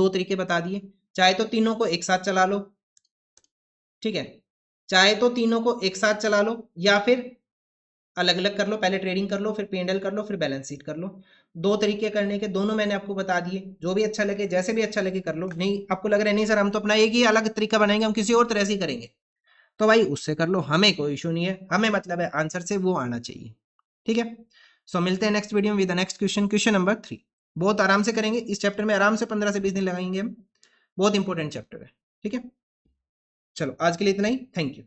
तरीके बता दिए, चाहे तो तीनों को एक साथ चला लो, ठीक है, चाहे तो तीनों को एक साथ चला लो या फिर अलग अलग कर लो, पहले ट्रेडिंग कर लो फिर पीएनएल कर लो फिर बैलेंस शीट कर लो, दो तरीके करने के, दोनों मैंने आपको बता दिए, जो भी अच्छा लगे जैसे भी अच्छा लगे कर लो, नहीं आपको लग रहा है नहीं सर हम तो अपना एक ही अलग तरीका बनाएंगे, हम किसी और तरह से करेंगे, तो भाई उससे कर लो, हमें कोई इशू नहीं है, हमें मतलब है आंसर से वो आना चाहिए, ठीक है। सो मिलते हैं नेक्स्ट वीडियो में with the next question, question number 3, बहुत आराम से करेंगे इस चैप्टर में, आराम से 15 से 20 दिन लगाएंगे हम, बहुत इंपॉर्टेंट चैप्टर है, ठीक है। चलो आज के लिए इतना ही, थैंक यू।